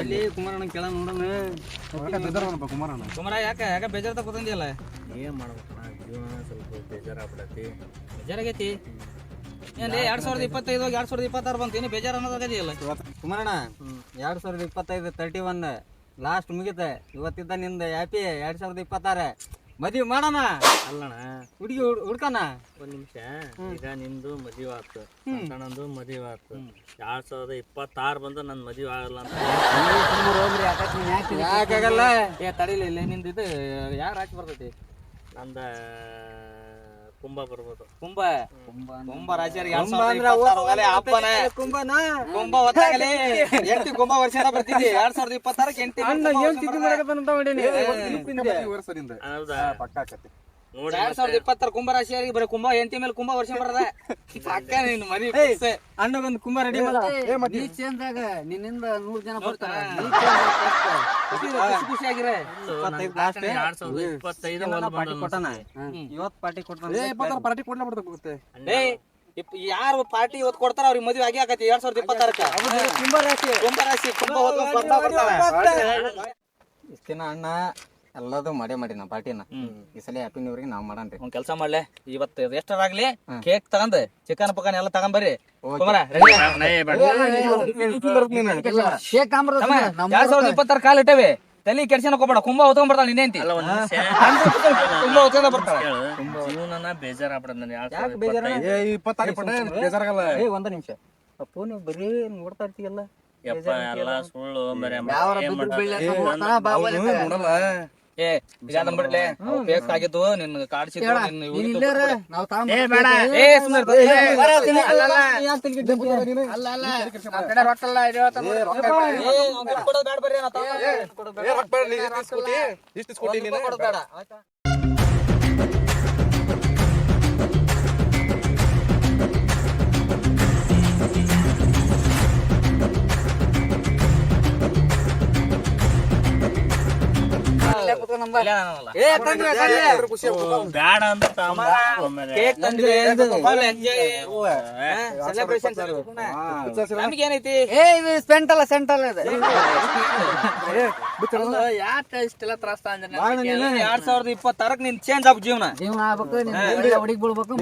ಎಲ್ಲಿ ಕುಮಾರಣ್ಣ ಕೇಳ ನೋಡೋಣ. ಕುಮಾರ ಯಾಕೆ ಬೇಜಾರ್ ತಗೋತಂದಿಯಲ್ಲ? ಏನ್ ಮಾಡ್ಬೇಕಣ್ಣ, ಜೀವನ ಸ್ವಲ್ಪ ಬೇಜಾರಾಗ್ಬಿಡತಿ. ಬೇಜಾರಾಗೈತಿ ಏನ್ರಿ? 2025 2026 ಬಂತು, ಏನು ಬೇಜಾರು ಅನ್ನೋದಾಗದಿಲ್ಲ? ಕುಮಾರಣ್ಣ 2025 31 ಲಾಸ್ಟ್ ಮುಗಿತ. ಇವತ್ತಿದ್ದ ನಿಂದ ಹ್ಯಾಪಿ 2026 ಮದ್ವಿ ಮಾಡೋಣ. ಅಲ್ಲಣ್ಣ, ಹುಡುಗಿ ಹುಡ್ಕಣ. ಒಂದ್ ನಿಮಿಷ. ಈಗ ನಿಂದು ಮದುವೆ ಆತು, ಅಣ್ಣಂದು ಮದುವೆ ಆತು. 2026 ಬಂದು ನನ್ ಮದುವೆ ಆಗಲ್ಲ ಅಂತ ಯಾಕಾಗಲ್ಲ? ಏ ತಡಿಲಿಲ್ಲ, ಇಲ್ಲ ನಿಂದು ಇದು ಯಾವ ರಾಶಿ ಬರ್ತೈತಿ? ನಂದ ಕುಂಭ ಬರ್ಬೋದು. ಕುಂಭ ರಾಶಿ ಕುಂಭನ ಹೊತ್ತಾಗಲೇ ಎಂಟಿ ಕುಂಭ ವರ್ಷ ಬರ್ತಿದ್ದಿ. 2026 ಎಂಟಿ ಹೌದಾ? ನೋಡಿ 2026 ಕುಂಭ ರಾಶಿಯವರಿಗೆ ಬರೀ ಕುಂಭ ಎಂಟಿ ಮೇಲೆ ಕುಂಭ ವರ್ಷ ಬರದ ಪಕ್ಕ ನೀನು ಮರಿ ಅಣ್ಣಗೊಂದು ಕುಂಭ ರೆಡಿ ಚೇಂಜಾಗ ನಿನ್ನಿಂದ 100 ಜನ ಬರ್ತಾರ. ಖುಷಿಯಾಗಿರ. 2025 ಪಾರ್ಟಿ ಕೊಟ್ಟಣ. ಇವತ್ತು ಪಾರ್ಟಿ ಕೊಡ್ತಾನೆ. ಪಾರ್ಟಿ ಕೊಡ್ಲಾ ಬಿಡ್ತಾ ಯಾರು ಪಾರ್ಟಿ ಇವತ್ತು ಕೊಡ್ತಾರ ಅವ್ರಿಗೆ ಮದುವೆ ಆಗಿ ಆಗತ್ತೆ 2026 ಕುಂಭ ರಾಶಿ ಕುಂಭ ಇಷ್ಟ ದಿನ ಅಣ್ಣ ಎಲ್ಲದೂ ಮಾಡಿ ನಾ ಪಾರ್ಟಿನ ಈ ಸಲ ಹ್ಯಾಪಿ ನ್ಯೂ ಇಯರ್ಗೆ ನಾವ್ ಮಾಡನ್ರಿ. ಒಂದ್ ಕೆಲಸ ಮಾಡ್ಲೆ, ಇವತ್ತು ಎಷ್ಟರಾಗ್ಲಿ ಕೇಕ್ ತಗೊಂಡ್ ಚಿಕನ್ ಪಕನ್ ಎಲ್ಲ ತಗೊಂಬರ್ರಿ. 2026 ಕಾಲ್ ಇಟ್ಟವೆ, ತಲೆ ಕೆಡ್ಸನ ಹೋಗ್ಬೇಡ. ಕುಂಭ ಹೊತ್ಕೊಂಡ್ ಬರ್ತಾಳ ನಿನ್ನೇಂತಿ. ಕುಂಭ ಹೊತ್ಕೊಂಡ ಬರ್ತಾಳ. ಜೀವನನ ಬೇಜಾರಾಗ್ಬಿಡತ್ ನನಗೆ. ಒಂದ್ ನಿಮಿಷ ಅಪ್ಪು, ನೀವು ಬರೀ ನೋಡ್ತಾ ಇರ್ತೀಯಲ್ಲ. ಯಪ್ಪ ಎಲ್ಲ ಸುಳ್ಳು ಮರೆ. ಏ ಇದನ್ನ ಬಿಡ್ಲೆ, ಕೇಕ್ ಆಗಿತ್ತು ನಿನ್ ಕಾರ್ಡ್ ಸಿಕ್ತು. ಬ್ಯಾಡ ಅಂತ ನಮ್ಗೇನೈತಿ? ಸೆಂಟಲ್ ಯಾಕ ಇಷ್ಟೆಲ್ಲ ತ್ರಾಸ ಅಂದ್ರೆ 2026 ನಿನ್ ಚೇಂಜ್ ಆಗ ಜೀವನ ಆಗ್ಬೇಕು. ಹುಡುಗಿ ಬೀಳ್ಬೇಕು.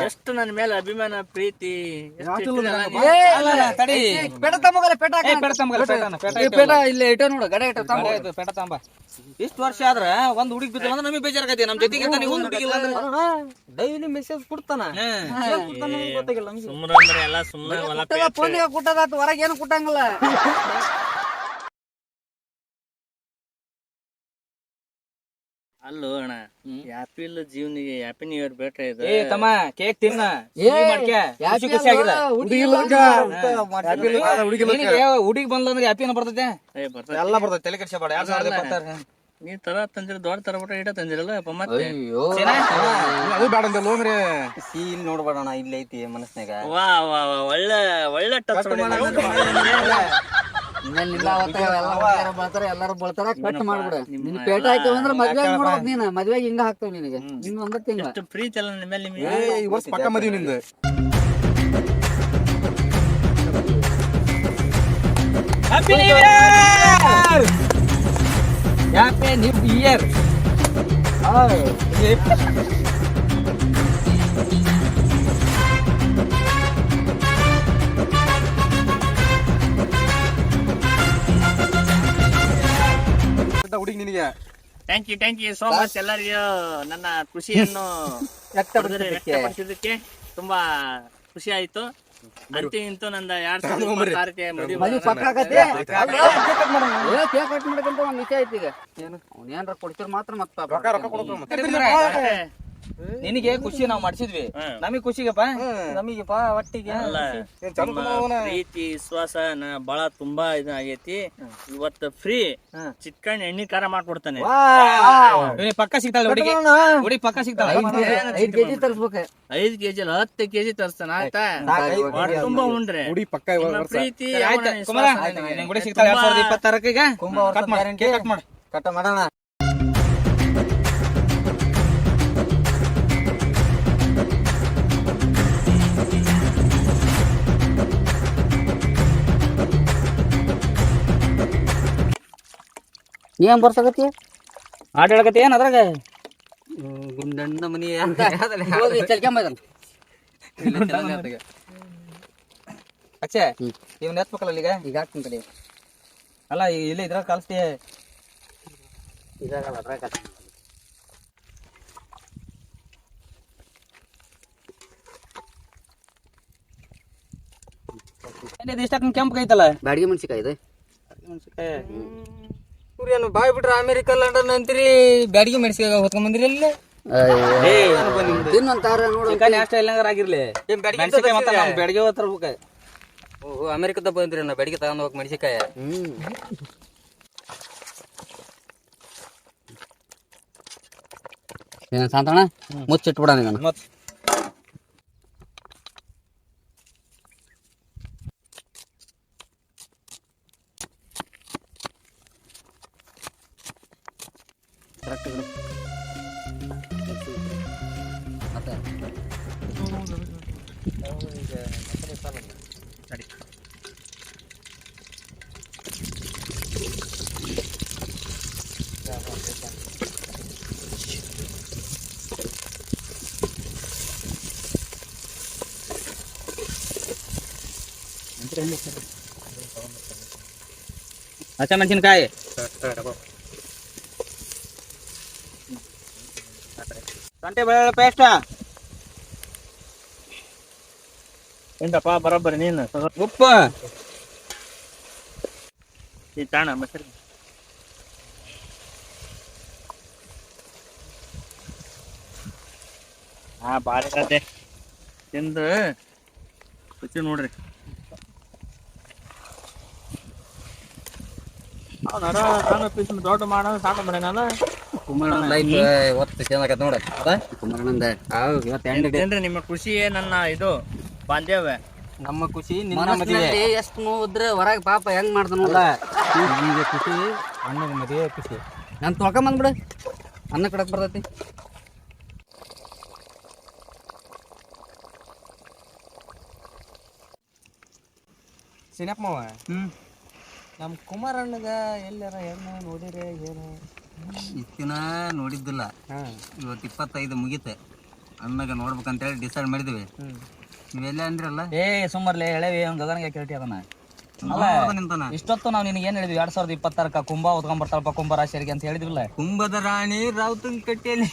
ಎಷ್ಟು ನನ್ನ ಮೇಲೆ ಅಭಿಮಾನ ಪ್ರೀತಿ. ತಡಿ ಪೆಟ ತಮ್ಮಗಲ್ಲ, ಪೆಟ ಇಲ್ಲೇ ಇಟ್ಟ ನೋಡು, ಗಡ ಇಟ್ಟ ಪೆಟ ತಾಂಬ. ಇಷ್ಟು ವರ್ಷ ಆದ್ರ ಒಂದ್ ಹುಡುಗಿ ಬಿದ್ದ ಅಂದ್ರೆ ನಮಗೆ ಬೇಜಾರಾಗೈತಿ. ನಮ್ ಜೊತೆಗೆ ನೀವು ಒಂದ್ ಹುಡುಗಿ ಇಲ್ಲ ಅಂದ್ರೆ ಡೈಲಿ ಮೆಸೇಜ್ ಕೊಡ್ತಾನ. ಸುಮ್ಮನೆ ಅಂದ್ರೆ ಎಲ್ಲ ಸುಮ್ಮನೆ ಹೊಲ ಫೋನಿಗೆ ಕುಟ್ಟದಾತು, ಹೊರಗೆ ಏನು ಕುಟ್ಟಂಗಿಲ್ಲ. ಅಲ್ಲೋ ಅಣ್ಣ, ಆ್ಯಪಿಲ್ ಜೀವನಿಗೆ ಹ್ಯಾಪಿ ನ್ಯೂ ಇಯರ್ ಬೇಟ್ರೆ ಇದು. ಏ ತಮ್ಮ ಕೇಕ್ ತಿನ್ನ, ಹುಡುಗಿ ಬಂದ್ರೆ ಹ್ಯಾಪಿನ ಬರ್ತೈತೆ. ಎಲ್ಲ ಬರ್ತೈತೆ, ತಲೆ ಕೆಡ್ಸಬೇಡ. 2026 ನೀ ತರ ತಂದಿರ ದೊಡ್ಡ ತರ ಬಿಟ್ರೆ ಇಡ ತಂದಿರಲ್ಲ ಮತ್ತೆ. ಅದು ಬೇಡ ಅಂತ ಲೋಮ್ರೆ ಸೀಲ್ ನೋಡ್ಬೇಡಣ, ಇಲ್ಲಿ ಐತಿ ಮನಸ್ನಾಗ. ವಾ ವಾ ಒಳ್ಳೆ ಒಳ್ಳೆ ಟಚ್. ಎಲ್ಲಾರು ಬಳ್ತಾರ, ಕಟ್ ಮಾಡ್ಬಿಡ. ನಿನ್ ಪೇಟ ಹಾಕ್ತೇವ ಅಂದ್ರೆ ಮದ್ವೆ ನೋಡ್ಬೇಕು. ನೀನ್ ಮದ್ವೆಗೆ ಹಿಂಗ ಹಾಕ್ತೇವ ನಿನಗೆ. ನಿನ್ ಒಂದ ತಿಂಗಳ ಪ್ರೀತಿ ಅಲ್ಲ ನಿಮ್ಮ ಮೇಲೆ ನಿಮಗೆ. ಈ ವರ್ಷ ಪಕ್ಕ ಮದ್ವೆ ನಿಂದ. Happy new year, happy new year. ಹುಡುಗಿ ನಿನಗೆ ಥ್ಯಾಂಕ್ ಯು ಸೋ ಮಚ್. ಎಲ್ಲರಿಗೂ ನನ್ನ ಖುಷಿಯನ್ನು ವ್ಯಕ್ತಪಡಿಸಿದ್ದಕ್ಕೆ ತುಂಬಾ ಖುಷಿ ಆಯ್ತು. ಅಂತೂ ಇಂತೂ ನಂದ 2026 ಮದ್ವೆ ಪಕ್ಕ ಆಗತ್ತೆ. ಕೇಕ್ ಕಟ್ ಮಾಡಕಂತ ಒಂದ್ ವಿಷಯ ಐತಿ. ಈಗ ಏನು ಅವ್ನ ಏನ್ರ ಕೊಡ್ತಿರ್ ಮಾತ್ರ ಮತ್ತ ನಿನಗೆ ಖುಷಿ ನಾವ್ ಮಾಡಿಸಿದ್ವಿ, ನಮಗ್ ಖುಷಿಗಪ್ಪ. ನಮಗಪ್ಪ ಒಟ್ಟಿಗೆ ಪ್ರೀತಿ ವಿಶ್ವಾಸ ಬಹಳ ತುಂಬಾ ಇದಾಗೈತಿ. ಇವತ್ತು ಫ್ರೀ ಚಿಕನ್ ಎಣ್ಣೆ ಖಾರ ಮಾಡ್ಕೊಡ್ತಾನೆ. ಪಕ್ಕ ಸಿಗ್ತಾಳೆ ಹುಡುಗಿ, ಹುಡುಗಿ ಪಕ್ಕ ಸಿಗ್ತಾಳೆ. 5 kg ತರಿಸ್ಬೇಕ. 5 kg 10 kg ತರಿಸ್ತಾನ. ಆಯ್ತಾ? ತುಂಬಾ ಉಂಡ್ರೆ ಹುಡುಗಿ ಪಕ್ಕ ಪ್ರೀತಿ ಹುಡುಗಿ ಸಿಗ್ತಾಳೆ 2026 ಕಟ್ ಮಾಡಿ ಕಟ್ ಮಾಡೋಣ. ಏನ್ ಬರ್ಸಕತ್ತಿ ಆಟ ಹೇಳಕತ್ತಿ ಏನ್ ಅದ್ರಾಗ ಗುಂಡಣ್ಣ ಮನಿ ಚಲ್ಕೊಂಬೈದನ್ ಅಚ್ಚೆ ಇವನ್ ಎತ್ಬೇಕಲ್ಲ ಈಗ ಈಗ ಹಾಕ್ತೀನಿ ಕಡೆ ಅಲ್ಲ ಇಲ್ಲಿ ಇದ್ರಾಗ ಕಲಿಸ್ತೀಯ ಇದಾಗಲ್ಲ ಅದ್ರಾಗ ಇಷ್ಟಕ್ಕ ಕೆಂಪ್ ಐತಲ್ಲ ಬ್ಯಾಡಗಿ ಮೆಣಸಿಕಾಯಿ ಇದು ಇವ್ರೇನು ಬಾಯ್ ಬಿಟ್ರೆ ಅಮೆರಿಕ ಲಂಡನ್ ಅಂತೀರಿ ಬ್ಯಾಡಿಗೆ ಮೆಣಸಿಗೆ ಹೊತ್ಕೊಂಡ್ ಬಂದಿರಿ ಅಲ್ಲಿ ತಿನ್ನಂತಾರ ನೋಡು ಚಿಕನ್ ಎಷ್ಟು ಎಲ್ಲಂಗಾರ ಆಗಿರ್ಲಿ ಮೆಣಸಿಕಾಯಿ ಮತ್ತೆ ನಮ್ ಬೆಳಗ್ಗೆ ಹೋಗ್ತಾರ ಓಹೋ ಅಮೆರಿಕದ ಬಂದ್ರಿ ನಾ ಬೆಡಿಗೆ ತಗೊಂಡ್ ಹೋಗಿ ಮೆಣಸಿಕಾಯ ಏನ್ ಸಾಂತಣ್ಣ ಮುಚ್ಚಿಟ್ಬಿಡ ನೀನು ಮತ್ ಹಸಿಮೆಣಸಿನಕಾಯಿ ಶುಂಠಿ ಬೆಳ್ಳುಳ್ಳಿ ಪೇಸ್ಟ್ ಎಂತಪ್ಪ ಬರೋಬ್ಬರಿ ನೀನು ಉಪ್ಪು ಈ ತಾಣ ಮಸರಿ ಹಾ ಬಾರಿ ಕತೆ ತಿಂದು ರುಚಿ ನೋಡ್ರಿ ನಾನು ಪೀಸ್ ದೊಡ್ಡ ಮಾಡೋದು ಸಾಕು ಮಾಡಿ ನಾನು ಒತ್ತು ಚೆನ್ನಾಗತ್ ನೋಡ ಕುಮಾರಣ್ಣಂದ ಇವತ್ತು ಎಂಡ್ ಡೇ ಏನ್ರಿ ನಿಮ್ಮ ಖುಷಿಯೇ ನನ್ನ ಇದು ಬಾಂಧವ್ಯ ನಮ್ಮ ಖುಷಿ ನಿನ್ನ ಮದುವೆ ಎಷ್ಟು ನೋವಿದ್ರೆ ಹೊರಗೆ ಪಾಪ ಹೆಂಗ್ ಮಾಡ್ತಾನಲ್ಲ ಈಗ ಖುಷಿ ಅಣ್ಣನ ಮದುವೆ ಖುಷಿ ನಾನು ತೊಳ್ಕೊಂಬಂದ್ಬಿಡು ಅನ್ನ ಕಡಕ್ ಬರ್ತೈತಿ ಸಿನಪ್ಪ ಮಾವ ನಮ್ಮ ಕುಮಾರಣ್ಣಗ ಎಲ್ಲಾರ ಹೆಣ್ಣು ನೋಡಿರೆ ಏನು ಇಷ್ಟಿನ ನೋಡಿದ್ದಿಲ್ಲ ಇವತ್ತು 25 ಮುಗೀತೆ ಅಣ್ಣಗ ನೋಡ್ಬೇಕಂತೇಳಿ ಡಿಸೈಡ್ ಮಾಡಿದ್ವಿ ನೀವೆಲ್ಲ ಅಂದ್ರಲ್ಲ ಏ ಸುಮ್ಮರ್ಲೆ ಎಳೆವಿ ಅವ್ನ ಗಗನಿಗೆ ಕೇಳ್ತಿ ಅದನ್ನ ನಿಂತಾನ ಇಷ್ಟೊತ್ತು ನಾವು ನಿನಗೆ ಏನ್ ಹೇಳಿದ್ವಿ 2026ಕ್ಕ ಕುಂಭ ಹೊತ್ಕೊಂಡ್ ಬರ್ತಾಳಪ್ಪ ಕುಂಭ ರಾಶಿಯರಿಗೆ ಅಂತ ಹೇಳಿದ್ವಿಲ್ಲ ಕುಂಭದ ರಾಣಿ ರಾವುತನ್ ಕಟ್ಟಿಯಲ್ಲಿ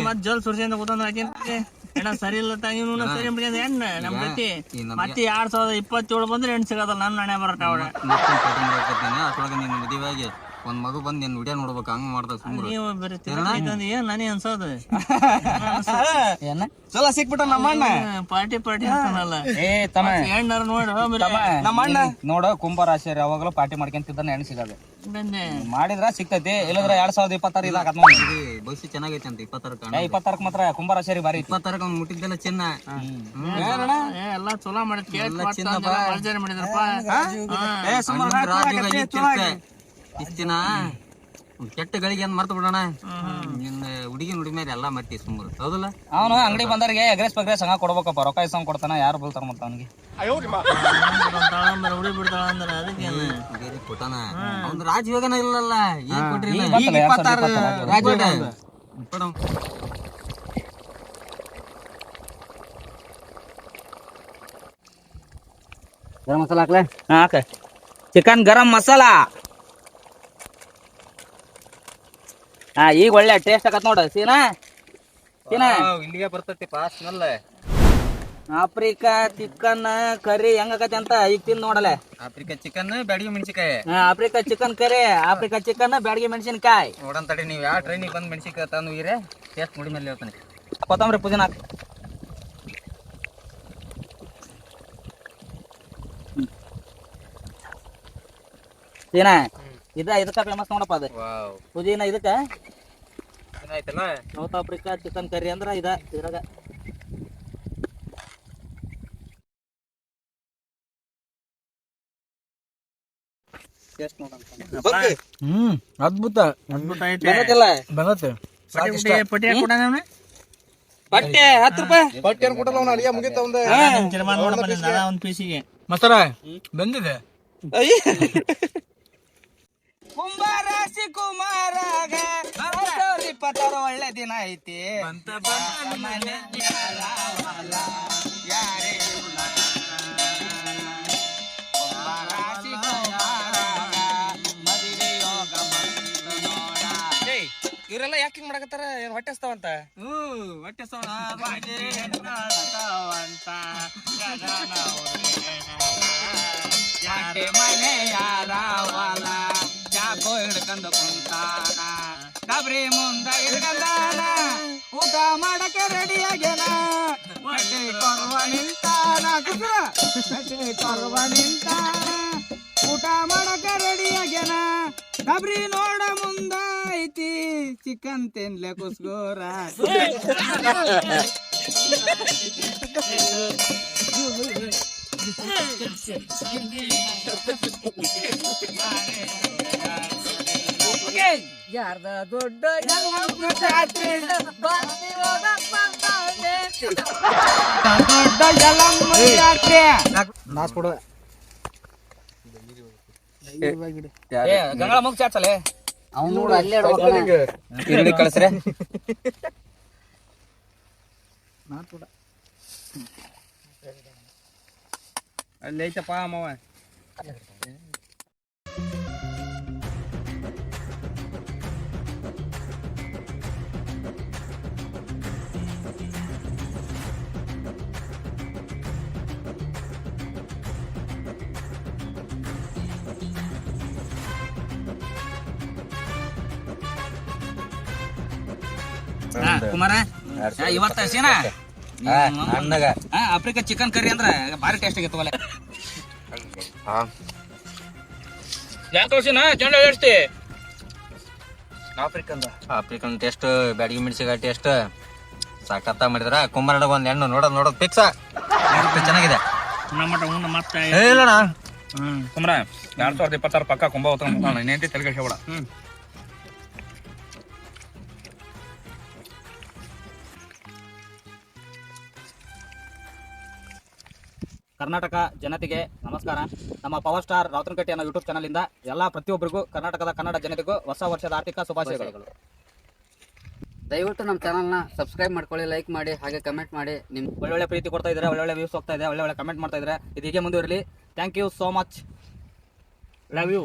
ಮತ್ ಜಲ್ ಸುರ್ಸಿಂದ ಕೂತಂದ್ರ ಹೆಣ್ಣ ಸರಿ ಇಲ್ಲ ಇವನು ಸರಿ ಬಿಡ್ಕೊಂಡ್ ಹೆಣ್ಣ ನಮ್ ಗತಿ ಮತ್ತೆ 2027 ಬಂದ್ರೆ ಹೆಣ್ಣು ಸಿಗೋದಲ್ಲ ನನ್ನ ಹಣೆ ಬರಟ ಅವಳ ಅಷ್ಟೊಳಗೆ ನಿನ್ನ ಮದುವೆಯಾಗಿ ಒಂದ್ ಮಗು ಬಂದ್ ನಿನ್ ವಿಡಿಯೋ ನೋಡ್ಬೇಕು ಹಂಗ ಮಾಡ್ದಾಗ ಸುಮ್ಮನೆ ನೀವು ಬರೀ ಏನ್ ನನಗೆ ಅನ್ಸೋದು ಏನ ಚಲೋ ಸಿಕ್ಬಿಟ್ಟ ನಮ್ಮ ಅಣ್ಣ ಪಾರ್ಟಿ ಅಂತಾನಲ್ಲ ಏ ತಮ್ಮ ಹೆಣ್ಣಾರ ನೋಡಿ ನಮ್ಮ ಅಣ್ಣ ನೋಡು ಕುಂಭ ರಾಶಿಯರು ಯಾವಾಗಲೂ ಪಾರ್ಟಿ ಮಾಡ್ಕೊಂತಿದ್ದಾನೆ ಹೆಣ್ಣು ಸಿಗೋದು ಮಾಡಿದ್ರ ಸಿಗ್ತೈತಿ ಇಲ್ಲದ್ರ 2026 ಇದಾಗತ್ ನೋಡಿ ಭವಿಷ್ಯ ಚೆನ್ನಾಗೈತೆ ಅಂತ 26 26ಕ್ಕೆ ಮಾತ್ರ ಕುಂಭ ರಾಶಿಯರಿ ಬಾರಿ 26 ಅವ್ನು ಮುಟ್ಟಿದ್ದೆಲ್ಲ ಚಿನ್ನ ಎಲ್ಲಾ ಚಲೋ ಮಾಡಿದ್ ಮಾಡಿದ್ರಪ್ಪ ಇಷ್ಟ ದಿನ ಕೆಟ್ಟ ಗಳಿಗೆ ಏನ್ ಮರ್ತ ಬಿಡೋಣ ನಿನ್ನ ಹುಡುಗಿ ನುಡಿ ಮೇಲೆ ಎಲ್ಲಾ ಮಟ್ಟಿ ಸುಮ್ಮರು ಹೌದಲ್ಲ ಅವನು ಅಂಗಡಿ ಬಂದವ್ರಿಗೆ ಎಗ್ರೆಸ್ ಬಗ್ರೆಸ್ ಹಂಗ ಕೊಡ್ಬೇಕಪ್ಪ ರೊಕ್ಕ ಇಸ್ಕೊಂಡ್ ಕೊಡ್ತಾನ ಯಾರು ಬೀಳ್ತಾರ ಮತ್ತ ಅವನಿಗೆ ಹುಡಿ ಬಿಡ್ತಾಳ ಅಂದ್ರೆ ಅದಕ್ಕೆ ಬೇರೆ ಕೊಟ್ಟಾನ ಅವ್ನು ರಾಜಯೋಗನ ಇಲ್ಲಲ್ಲ ಏನ್ ಕೊಟ್ರಿ ಗರಂ ಮಸಾಲ ಹಾಕ್ಲೆ ಹಾಕ ಚಿಕನ್ ಗರಂ ಮಸಾಲ ಈಗ ಒಳ್ಳೆ ಟೇಸ್ಟ್ ಆಗತ್ ನೋಡ ಸೀನಾ ಇಲ್ಲಿಗೆ ಬರ್ತೈತಿ ಪಾಸ್ ಸ್ಮೆಲ್ ಆಫ್ರಿಕಾ ಚಿಕನ್ ಕರಿ ಹೆಂಗಾಕತಿ ಅಂತ ಈಗ ತಿಂದ್ ನೋಡಲೆ ಆಫ್ರಿಕಾ ಚಿಕನ್ ಬ್ಯಾಡಿಗೆ ಮೆಣಸಿಕಾಯಿ Africa chicken curry Africa chicken Byadgi ಮೆಣಸಿನಕಾಯಿ ನೋಡಂತ ತಡಿ ನೀವು ಯಾವ ಟ್ರೈನಿಗೆ ಬಂದು ಮೆಣಸಿಕಾಯಿ ತಂದು ಇರೇ ಟೇಸ್ಟ್ ನೋಡಿ ಮೇಲೆ ಹೇಳ್ತಾನೆ ಕೊತ್ತಂಬರಿ ಪುದೀನ ಹಾಕಿ ಸೀನಾ ಇದಕ್ಕ ಫೇಮಸ್ ನೋಡಪ್ಪ ಅದು ಪುದೀನ ಇದಕ್ಕ ಏನಾಯ್ತಲ್ಲ ಸೌತ್ ಆಫ್ರಿಕಾ ಚಿಕನ್ ಕರಿ ಅಂದ್ರ ಇದ್ರಾಗ ಅದ್ಭುತ ಬಂದತ್ತೆ ಪಟ್ಟಿ ಬಟ್ಟೆ 10 ರೂಪಾಯಿ ಬಟ್ಟೆ ಕೊಟ್ಟಲ್ಲ ಅವ್ನು ಅಡಿಗೆ ಮುಗಿತ ಒಂದ್ ಒಂದ್ ಪೀಸಿಗೆ ಮಸರ ಬಂದಿದೆ ಕುಂಭರಾಶಿ ಕುಮಾರಾಗ 2026 ಒಳ್ಳೆ ದಿನ ಐತಿ ಕುಂಭರಾಶಿ ಮದುವೆ ಯೋಗ ಇವರೆಲ್ಲ ಯಾಕೆ ಹಿಂಗ್ ಮಾಡಕತ್ತಾರ ಏನ್ ಹೊಟ್ಟೆ ಹಸ್ತಾವಂತ ಹೊಟ್ಟೆ ಯಾಕೆ ಮನೆ ಯಾರವಲ್ಲ ಯಾಕೋ ಹಿಡ್ಕೊಂಡು ಕುಂತಾನ ಡಬ್ರಿ ಮುಂದ ಹಿಡ್ಕಂದಾನ ಊಟ ಮಾಡಕ್ಕೆ ರೆಡಿ ಆಗ್ಯಾನ ಹೊಟ್ಟೆ ಕೊರುವ ನಿಂತಾನ ಹೊಟ್ಟೆ ಕೊರುವ ನಿಂತಾನ ಊಟ ಮಾಡಕ್ಕೆ ರೆಡಿ ಆಗ್ಯಾನ ಡಬ್ರಿ ನೋಡ ಮುಂದ ಐತಿ ಚಿಕನ್ ತಿನ್ಲೆ ಕುಸ್ಗೋರ ಯಾರ್ದ ದೊಡ್ಡ ದೊಡ್ಡ ಜಾತ್ರೆ ನಾಸ್ ಕೊಡು ಗಂಗಳ ಮುಗ್ ಚಾಚಲೆ ಅವ್ನು ನೋಡು ಅಲ್ಲೇ ಈರುಳ್ಳಿ ಕಳಿಸ್ರೆ ಅಲ್ಲಿ ಐತಪ್ಪ ಮಾವ ಕುಮಾರ ಇವತ್ತ ಸೀನಾ ಅಣ್ಣಗ ಆಫ್ರಿಕಾ ಚಿಕನ್ ಕರಿ ಅಂದ್ರ ಭಾರಿ ಟೇಸ್ಟ್ ಆಗೈತವಲ್ಲ ಯಾಕೆ ಸೀನಾ ಚಂದ ಹೇಳ್ತಿ ಆಫ್ರಿಕನ್ ಟೇಸ್ಟ್ ಬ್ಯಾಡಗಿ ಮೆಣಸಿನ ಟೇಸ್ಟ್ ಸಾಕತ್ತ ಮಾಡಿದ್ರ ಕುಂಬಾರದಾಗ ಒಂದ್ ಹೆಣ್ಣು ನೋಡೋದ್ ಫಿಕ್ಸ್ ಚೆನ್ನಾಗಿದೆ ನಮ್ಮ ಮತ್ತೆ ಇಲ್ಲಣ್ಣ ಕುಮಾರ 2026 ಪಕ್ಕ ಕುಂಬ ಹೋಗ್ತಾನ ಇನ್ನೇಂತಿ ತೆಲುಗು ಹೇಳ್ಬೇಡ ಕರ್ನಾಟಕ ಜನತೆಗೆ ನಮಸ್ಕಾರ. ನಮ್ಮ ಪವರ್ ಸ್ಟಾರ್ ರಾವತನಕಟ್ಟಿ ಅನ್ನೋ ಯೂಟ್ಯೂಬ್ ಚಾನಲಿಂದ ಎಲ್ಲ ಪ್ರತಿಯೊಬ್ಬರಿಗೂ ಕರ್ನಾಟಕದ ಕನ್ನಡ ಜನತೆಗೂ ಹೊಸ ವರ್ಷದ ಆರ್ಥಿಕ ಶುಭಾಶಯಗಳು. ದಯವಿಟ್ಟು ನಮ್ಮ ಚಾನಲ್ನ ಸಬ್ಸ್ಕ್ರೈಬ್ ಮಾಡ್ಕೊಳ್ಳಿ, ಲೈಕ್ ಮಾಡಿ, ಹಾಗೆ ಕಮೆಂಟ್ ಮಾಡಿ. ನಿಮ್ ಒಳ್ಳೊಳ್ಳೆ ಪ್ರೀತಿ ಕೊಡ್ತಾ ಇದ್ದಾರೆ, ಒಳ್ಳೊಳ್ಳೆ ವ್ಯೂಸ್ ಹೋಗ್ತಾ ಇದೆ, ಒಳ್ಳೊಳ್ಳೆ ಕಮೆಂಟ್ ಮಾಡ್ತಾ ಇದ್ದಾರೆ. ಇದು ಹೀಗೆ ಮುಂದುವರಲಿ. Thank you so much. Love you.